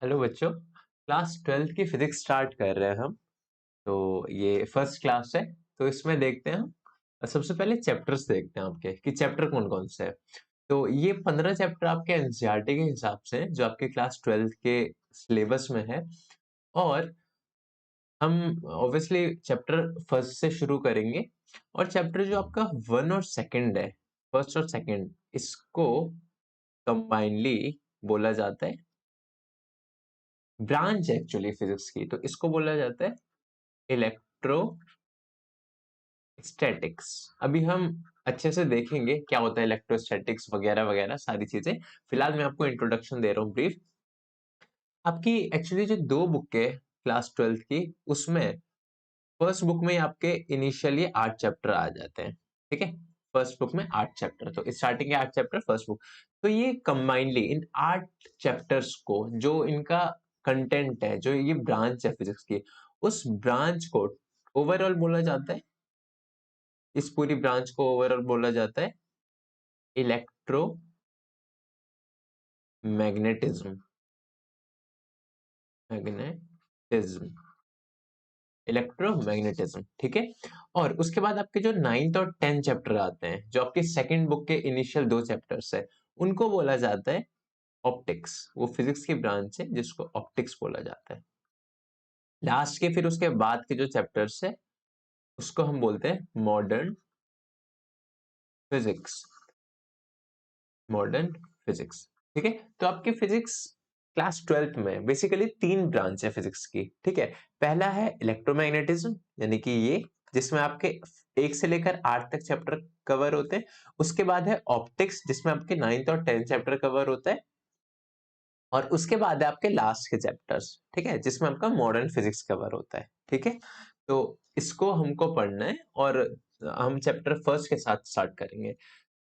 Hello बच्चों। Class 12th की physics start कर रहे हैं हम। तो ये फर्स्ट क्लास है। तो इसमें देखते हैं हम सबसे पहले चैप्टर्स देखते हैं आपके कि चैप्टर कौन कौन से हैं। तो ये 15 चैप्टर आपके एनसीईआरटी के हिसाब से हैं, जो आपके क्लास 12th के सिलेबस में है। और हम ऑब्वियसली चैप्टर फर्स्ट से शुरू करेंगे। और चैप्टर जो आपका 1 और सेकंड है, फर्स्ट और सेकंड, इसको कंबाइनली बोला जाता है ब्रांच एक्चुअली फिजिक्स की। तो इसको बोला जाता है इलेक्ट्रोस्टैटिक्स। अभी हम अच्छे से देखेंगे क्या होता है इलेक्ट्रोस्टैटिक्स वगैरह वगैरह सारी चीजें। फिलहाल मैं आपको इंट्रोडक्शन दे रहा हूँ ब्रीफ। आपकी एक्चुअली जो दो बुक है क्लास 12th की, उसमें फर्स्ट बुक में आपके इनिशियली 8 चैप्टर आ जाते हैं। ठीक है, फर्स्ट बुक में 8 चैप्टर, तो स्टार्टिंग के 8 चैप्टर फर्स्ट बुक। तो ये कंबाइनली इन 8 चैप्टर्स को, जो इनका कंटेंट है, जो ये ब्रांच है फिजिक्स की, उस ब्रांच को ओवरऑल बोला जाता है, इस पूरी ब्रांच को ओवरऑल बोला जाता है इलेक्ट्रो मैग्नेटिज्म। Magnetism, electromagnetism. ठीक है। और उसके बाद आपके जो 9th और 10th चैप्टर आते हैं, जो आपके सेकंड बुक के इनिशियल 2 चैप्टर्स है, उनको बोला जाता है ऑप्टिक्स। वो फिजिक्स की ब्रांच है जिसको ऑप्टिक्स बोला जाता है। लास्ट के फिर उसके बाद के जो चैप्टर्स है, उसको हम बोलते हैं मॉडर्न फिजिक्स। Modern physics. ठीक है। तो आपके फिजिक्स क्लास 12th में बेसिकली 3 ब्रांच है फिजिक्स की। ठीक है। पहला है इलेक्ट्रोमैग्नेटिज्म, यानी कि ये जिसमें आपके 1 से लेकर 8 तक चैप्टर कवर होते हैं। उसके बाद है ऑप्टिक्स, जिसमें आपके 9th और 10th चैप्टर कवर होता है। और उसके बाद है आपके लास्ट के चैप्टर्स, ठीक है, जिसमें आपका मॉडर्न फिजिक्स कवर होता है। ठीक है। तो इसको हमको पढ़ना है और हम चैप्टर फर्स्ट के साथ स्टार्ट करेंगे।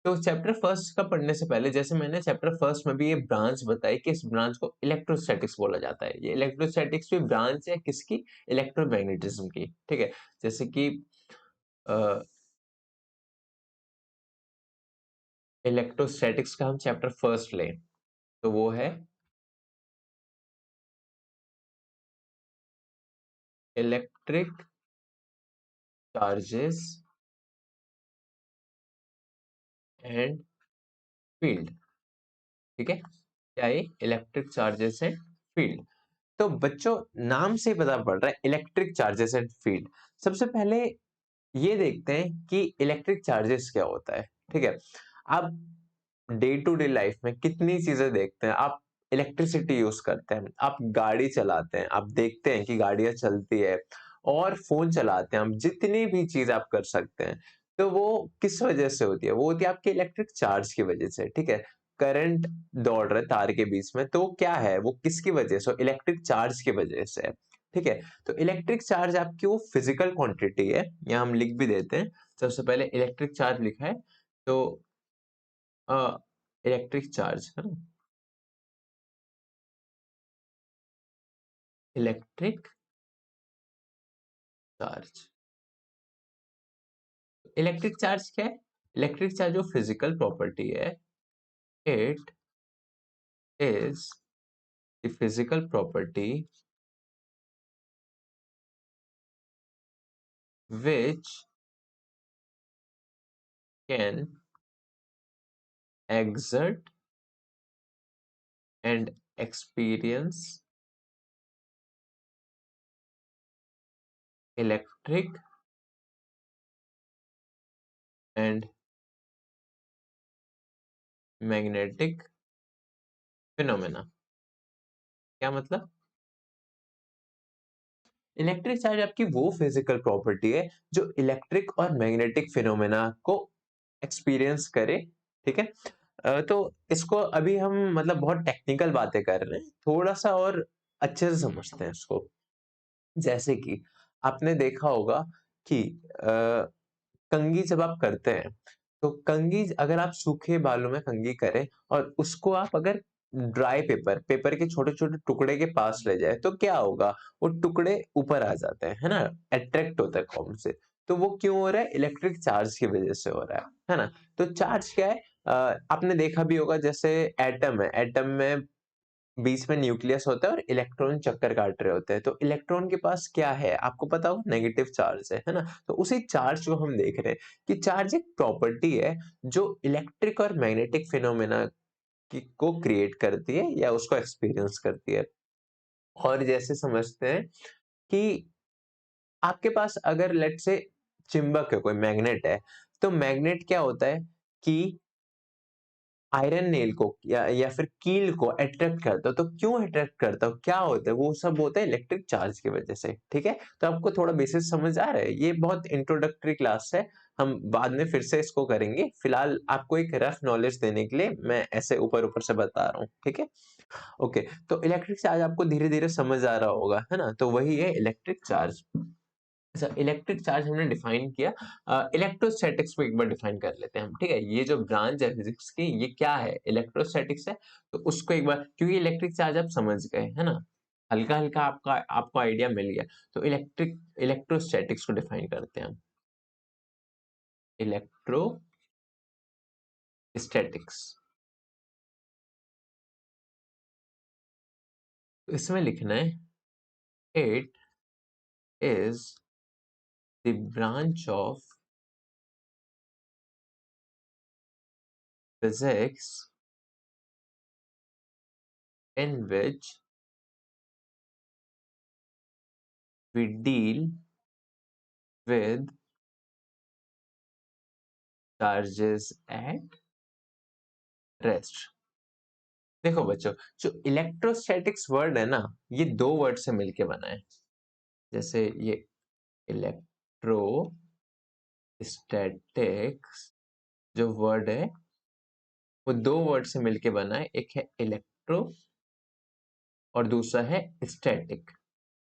तो चैप्टर फर्स्ट का पढ़ने से पहले, जैसे मैंने चैप्टर फर्स्ट में भी ये ब्रांच बताई कि इस ब्रांच को इलेक्ट्रोस्टैटिक्स बोला जाता है। ये इलेक्ट्रोस्टैटिक्स भी ब्रांच है किसकी? इलेक्ट्रोमैग्नेटिज्म की। ठीक है। जैसे कि इलेक्ट्रोस्टैटिक्स का हम चैप्टर फर्स्ट लें, तो वो है इलेक्ट्रिक चार्जेस एंड फील्ड। ठीक है। क्या ये इलेक्ट्रिक चार्जेस एंड फील्ड? तो बच्चों, नाम से ही पता पड़ रहा है इलेक्ट्रिक चार्जेस एंड फील्ड। सबसे पहले ये देखते हैं कि इलेक्ट्रिक चार्जेस क्या होता है। ठीक है। आप डे टू डे लाइफ में कितनी चीजें देखते हैं। आप इलेक्ट्रिसिटी यूज करते हैं, आप गाड़ी चलाते हैं, आप देखते हैं कि गाड़ियां चलती है, और फोन चलाते हैं। हम जितनी भी चीज आप कर सकते हैं, तो वो किस वजह से होती है? वो होती है आपके इलेक्ट्रिक चार्ज की वजह से। ठीक है। करंट दौड़ रहा है तार के बीच में, तो क्या है वो? किसकी वजह से? इलेक्ट्रिक चार्ज की वजह से है। ठीक है। तो इलेक्ट्रिक चार्ज आपकी वो फिजिकल क्वांटिटी है, या हम लिख भी देते हैं। सबसे पहले इलेक्ट्रिक चार्ज लिखा है, तो इलेक्ट्रिक चार्ज है ना, इलेक्ट्रिक चार्ज। इलेक्ट्रिक चार्ज क्या है? इलेक्ट्रिक चार्ज जो फिजिकल प्रॉपर्टी है, it is the physical property which can exert and experience electric and magnetic phenomena। क्या मतलब? इलेक्ट्रिक चार्ज आपकी वो फिजिकल प्रॉपर्टी है जो इलेक्ट्रिक और मैग्नेटिक फिनोमेना को एक्सपीरियंस करे। ठीक है। तो इसको अभी हम मतलब बहुत टेक्निकल बातें कर रहे हैं, थोड़ा सा और अच्छे से समझते हैं इसको। जैसे कि आपने देखा होगा कि कंघी जब आप करते हैं, तो कंघी अगर आप सूखे बालों में कंघी करें और उसको आप अगर ड्राई पेपर के छोटे छोटे टुकड़े के पास ले जाए, तो क्या होगा? वो टुकड़े ऊपर आ जाते हैं, है ना, अट्रैक्ट होता है कॉम से। तो वो क्यों हो रहा है? इलेक्ट्रिक चार्ज की वजह से हो रहा है ना। तो चार्ज क्या है? आपने देखा भी होगा, जैसे एटम है, एटम में बीच में न्यूक्लियस होता है और इलेक्ट्रॉन चक्कर काट रहे होते हैं। तो इलेक्ट्रॉन के पास क्या है आपको पता होगा, नेगेटिव चार्ज है ना। तो उसी चार्ज को हम देख रहे हैं कि चार्ज एक प्रॉपर्टी है जो इलेक्ट्रिक और मैग्नेटिक फिनोमेना की को क्रिएट करती है या उसको एक्सपीरियंस करती है। और जैसे समझते हैं कि आपके पास अगर लेट से चुंबक है, कोई मैग्नेट है, तो मैग्नेट क्या होता है कि आयरन नेल को या फिर कील को अट्रैक्ट करता है। तो क्यों अट्रैक्ट करता है, क्या होता है, वो सब होता है इलेक्ट्रिक चार्ज की वजह से। ठीक है, तो आपको थोड़ा बेसिस समझ आ रहा है। ये बहुत इंट्रोडक्टरी क्लास है, हम बाद में फिर से इसको करेंगे। फिलहाल आपको एक रफ नॉलेज देने के लिए मैं ऐसे ऊपर ऊपर से बता रहा हूँ। ठीक है, ओके। तो इलेक्ट्रिक चार्ज आपको धीरे धीरे समझ आ रहा होगा, है ना। तो वही है इलेक्ट्रिक चार्ज। अच्छा, इलेक्ट्रिक चार्ज हमने डिफाइन किया। इलेक्ट्रोस्टैटिक्स को एक बार डिफाइन कर लेते हैं हम। ठीक है, ये जो ब्रांच है फिजिक्स की, ये क्या है, इलेक्ट्रोस्टैटिक्स है। तो उसको एक बार, क्योंकि इलेक्ट्रिक चार्ज आप समझ गए है ना, हल्का हल्का आपका आपको आइडिया मिल गया। तो इलेक्ट्रोस्टैटिक्स को डिफाइन करते हैं हम। इलेक्ट्रोस्टैटिक्स, तो इसमें लिखना है it is the branch of physics in which we deal with charges at rest। देखो बच्चों, जो इलेक्ट्रोस्टैटिक्स वर्ड है ना, ये दो वर्ड से मिलके बना है। जैसे ये इलेक्ट्रोस्टैटिक्स जो वर्ड है, वो दो वर्ड से मिलके बना है। एक है इलेक्ट्रो और दूसरा है स्टैटिक।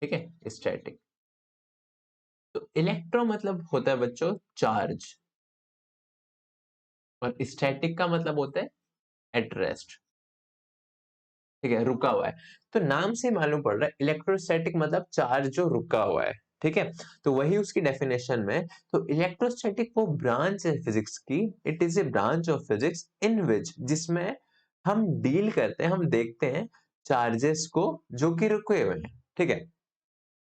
ठीक है, स्टैटिक। तो इलेक्ट्रो मतलब होता है बच्चों चार्ज, और स्टैटिक का मतलब होता है एट रेस्ट। ठीक है, रुका हुआ है। तो नाम से मालूम पड़ रहा है इलेक्ट्रोस्टैटिक मतलब चार्ज जो रुका हुआ है। ठीक है, तो वही उसकी डेफिनेशन में। तो इलेक्ट्रोस्टैटिक वो ब्रांच है फिजिक्स की, it is a branch of physics in which, जिसमें हम डील करते हैं, हम देखते हैं चार्जेस को जो कि रुके हुए हैं। ठीक है,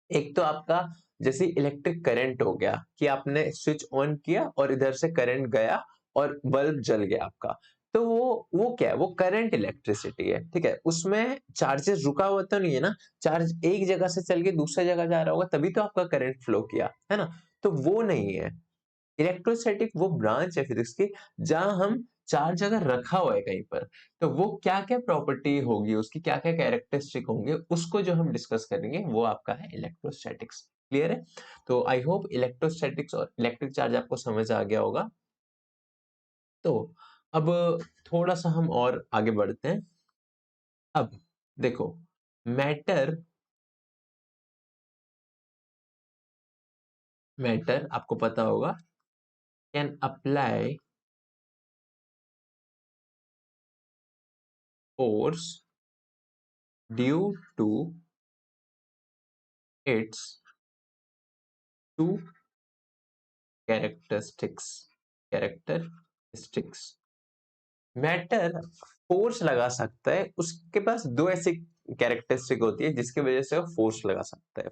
एक तो आपका जैसे इलेक्ट्रिक करंट हो गया कि आपने स्विच ऑन किया और इधर से करंट गया और बल्ब जल गया आपका। तो वो क्या है, वो करंट इलेक्ट्रिसिटी है। ठीक है, उसमें चार्जेस रुका हुआ तो नहीं है ना, चार्ज एक जगह से चल के दूसरी जगह जा रहा होगा तभी तो आपका करंट फ्लो किया है ना। तो वो नहीं है। इलेक्ट्रोस्टैटिक वो ब्रांच है फिजिक्स की जहां हम चार्ज अगर रखा हुआ है कहीं पर, तो वो क्या क्या प्रॉपर्टी होगी, उसकी क्या क्या कैरेक्टरिस्टिक होंगे, उसको जो हम डिस्कस करेंगे वो आपका है इलेक्ट्रोस्टैटिक्स। क्लियर है। तो आई होप इलेक्ट्रोस्टैटिक्स और इलेक्ट्रिक चार्ज आपको समझ आ गया होगा। तो अब थोड़ा सा हम और आगे बढ़ते हैं। अब देखो, मैटर मैटर आपको पता होगा, can apply force due to its two characteristics. Matter force लगा सकता है, उसके पास दो ऐसी कैरेक्टरिस्टिक होती है जिसकी वजह से वो फोर्स लगा सकता है।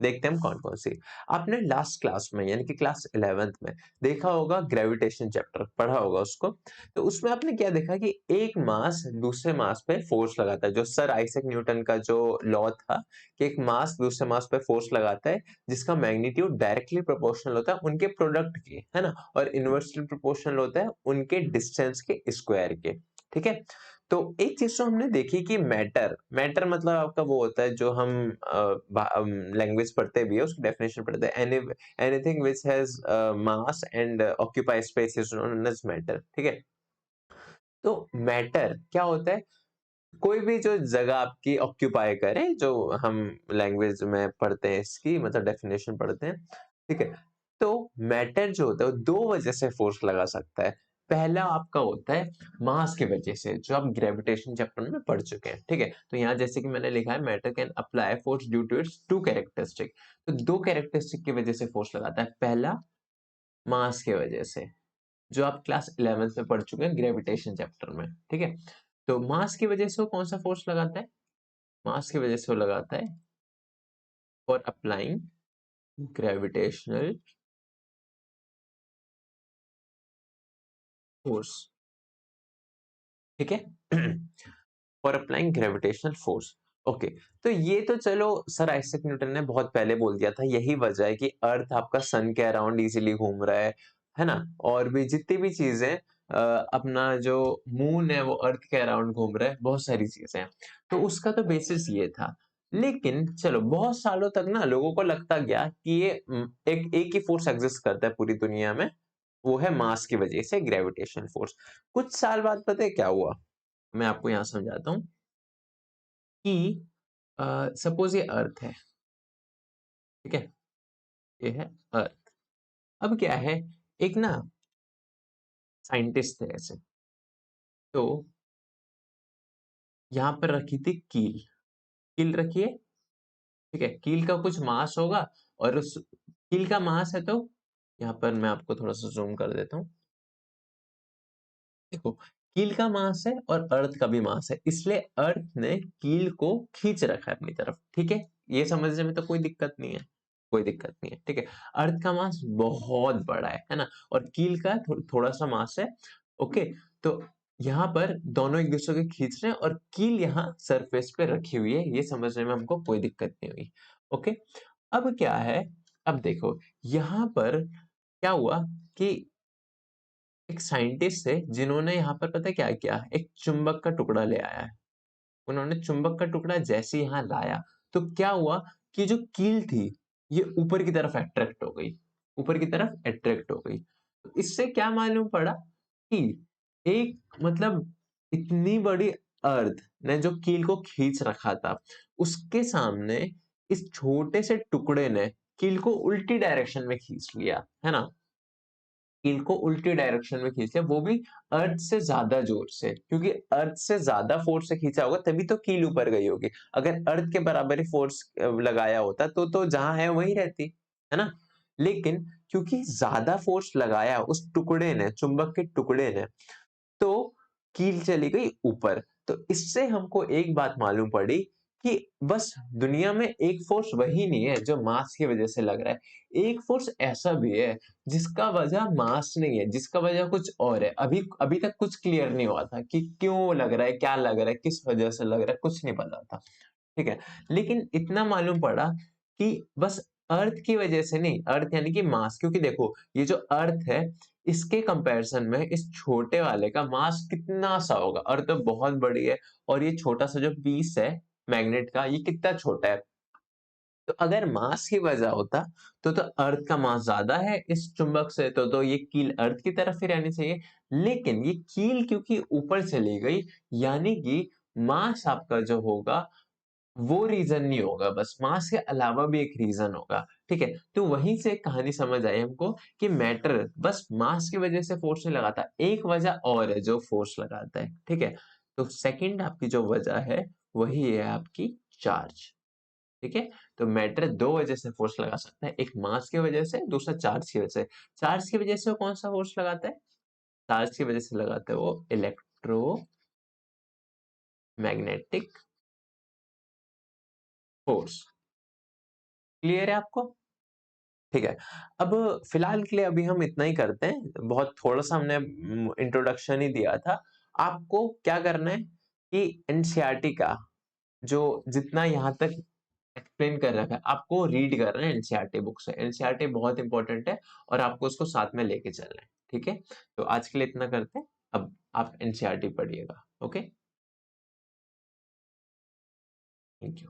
देखते हैं हम कौन कौन सी। आपने लास्ट क्लास में यानी कि क्लास 11th में देखा होगा, ग्रेविटेशन चैप्टर पढ़ा होगा उसको। तो उसमें आपने क्या देखा कि एक मास दूसरे मास पे फोर्स लगाता है, जो सर आइजैक न्यूटन का जो लॉ था कि एक मास दूसरे मास पे फोर्स लगाता है जिसका मैग्नीट्यूड डायरेक्टली प्रोपोर्शनल होता है उनके प्रोडक्ट के, है ना, और इनवर्सली प्रोपोर्शनल होता है उनके डिस्टेंस के स्क्वायर के। ठीक है, तो एक चीज तो हमने देखी कि मैटर मैटर मतलब आपका वो होता है जो हम लैंग्वेज पढ़ते भी है, उसकी डेफिनेशन पढ़ते हैं, anything which has mass and occupy space is known as matter. ठीक है, तो मैटर क्या होता है, कोई भी जो जगह आपकी ऑक्यूपाई करे, जो हम लैंग्वेज में पढ़ते हैं इसकी मतलब डेफिनेशन पढ़ते हैं। ठीक है, तो मैटर जो होता है वो दो वजह से फोर्स लगा सकता है। पहला आपका होता है मास की वजह से, जो आप ग्रेविटेशन चैप्टर में पढ़ चुके हैं। ठीक है, तो यहाँ जैसे कि मैंने लिखा है matter can apply force due to its two characteristic. तो दो कैरेक्टरिस्टिक की वजह से फोर्स लगाता है। पहला मास की वजह से, जो आप क्लास 11th में पढ़ चुके हैं ग्रेविटेशन चैप्टर में। ठीक है, तो मास की वजह से वो कौन सा फोर्स लगाता है? मास की वजह से वो लगाता है फॉर अप्लाइंग ग्रेविटेशनल फोर्स, ठीक है। For applying gravitational force. Okay, तो ये तो चलो सर आइजैक न्यूटन ने बहुत पहले बोल दिया था, यही वजह है कि अर्थ आपका सन के अराउंड इजीली घूम रहा है ना? और भी जितनी भी चीजें अपना जो मून है वो अर्थ के अराउंड घूम रहा है, बहुत सारी चीजें हैं। तो उसका तो बेसिस ये था। लेकिन चलो बहुत सालों तक ना लोगों को लगता गया कि ये एक ही फोर्स एग्जिस्ट करता है पूरी दुनिया में, वो है मास की वजह से ग्रेविटेशनल फोर्स। कुछ साल बाद पता है क्या हुआ? मैं आपको यहाँ समझाता हूँ कि सपोज ये अर्थ है, ठीक है, ये है अर्थ। अब क्या है, एक ना साइंटिस्ट थे ऐसे, तो यहाँ पर रखी थी कील। कील रखिए, ठीक है, कील का कुछ मास होगा, और उस कील का मास है, तो यहाँ पर मैं आपको थोड़ा सा जूम कर देता हूँ। देखो, कील का मास है और अर्थ का भी मास है, इसलिए अर्थ ने कील को खींच रखा है अपनी तरफ, ठीक है। ये समझने में तो कोई दिक्कत नहीं है, कोई दिक्कत नहीं है, ठीक है। अर्थ का मास बहुत बड़ा है ना, और कील का थोड़ा सा मास है। ओके, तो यहाँ पर दोनों एक दूसरे को खींच रहे हैं और कील यहाँ सरफेस पे रखी हुई है, ये समझने में हमको कोई दिक्कत नहीं हुई। ओके, अब क्या है, अब देखो यहाँ पर क्या हुआ कि एक साइंटिस्ट थे जिन्होंने यहाँ पर पता है क्या किया, एक चुंबक का टुकड़ा ले आया है। उन्होंने चुंबक का टुकड़ा जैसे ही यहाँ लाया, तो क्या हुआ कि जो कील थी ये ऊपर की तरफ अट्रैक्ट हो गई, ऊपर की तरफ अट्रैक्ट हो गई। तो इससे क्या मालूम पड़ा कि एक मतलब इतनी बड़ी अर्थ ने जो कील को खींच रखा था, उसके सामने इस छोटे से टुकड़े ने कील को उल्टी डायरेक्शन में खींच लिया, है ना? कील को उल्टी डायरेक्शन में खींच लिया, वो भी अर्थ से ज्यादा जोर से, क्योंकि अर्थ से ज्यादा फोर्स से खींचा होगा तभी तो कील ऊपर गई होगी। अगर अर्थ के बराबर ही फोर्स लगाया होता तो जहां है वहीं रहती, है ना? लेकिन क्योंकि ज्यादा फोर्स लगाया उस टुकड़े ने, चुंबक के टुकड़े ने, तो कील चली गई ऊपर। तो इससे हमको एक बात मालूम पड़ी कि बस दुनिया में एक फोर्स वही नहीं है जो मास की वजह से लग रहा है, एक फोर्स ऐसा भी है जिसका वजह मास नहीं है, जिसका वजह कुछ और है। अभी अभी तक कुछ क्लियर नहीं हुआ था कि क्यों लग रहा है, क्या लग रहा है, किस वजह से लग रहा है, कुछ नहीं पता था, ठीक है। लेकिन इतना मालूम पड़ा कि बस अर्थ की वजह से नहीं, अर्थ यानी कि मास, क्योंकि देखो ये जो अर्थ है इसके कंपैरिजन में इस छोटे वाले का मास कितना सा होगा, अर्थ तो बहुत बड़ी है, और ये छोटा सा जो पीस है मैग्नेट का, ये कितना छोटा है। तो अगर मास की वजह होता तो अर्थ का मास ज्यादा है इस चुंबक से, तो ये कील अर्थ की तरफ ही रहनी चाहिए। लेकिन ये कील क्योंकि ऊपर चली गई, यानी कि मास आपका जो होगा वो रीजन नहीं होगा, बस मास के अलावा भी एक रीजन होगा, ठीक है। तो वहीं से एक कहानी समझ आई हमको कि मैटर बस मास की वजह से फोर्स नहीं लगाता, एक वजह और है जो फोर्स लगाता है, ठीक है। तो सेकंड आपकी जो वजह है वही है आपकी चार्ज, ठीक है। तो मैटर दो वजह से फोर्स लगा सकता है, एक मास की वजह से, दूसरा चार्ज की वजह से। चार्ज की वजह से वो कौन सा फोर्स लगाता है? चार्ज की वजह से लगाता है वो इलेक्ट्रोमैग्नेटिक फोर्स। क्लियर है आपको? ठीक है। अब फिलहाल के लिए अभी हम इतना ही करते हैं, बहुत थोड़ा सा हमने इंट्रोडक्शन ही दिया था। आपको क्या करना है कि एनसीईआरटी का जो जितना यहाँ तक एक्सप्लेन कर रखा है आपको रीड करना है एनसीईआरटी बुक से। एनसीईआरटी बहुत इंपॉर्टेंट है और आपको उसको साथ में लेके चलना है, ठीक है। तो आज के लिए इतना करते हैं, अब आप एनसीईआरटी पढ़िएगा। Okay, thank you.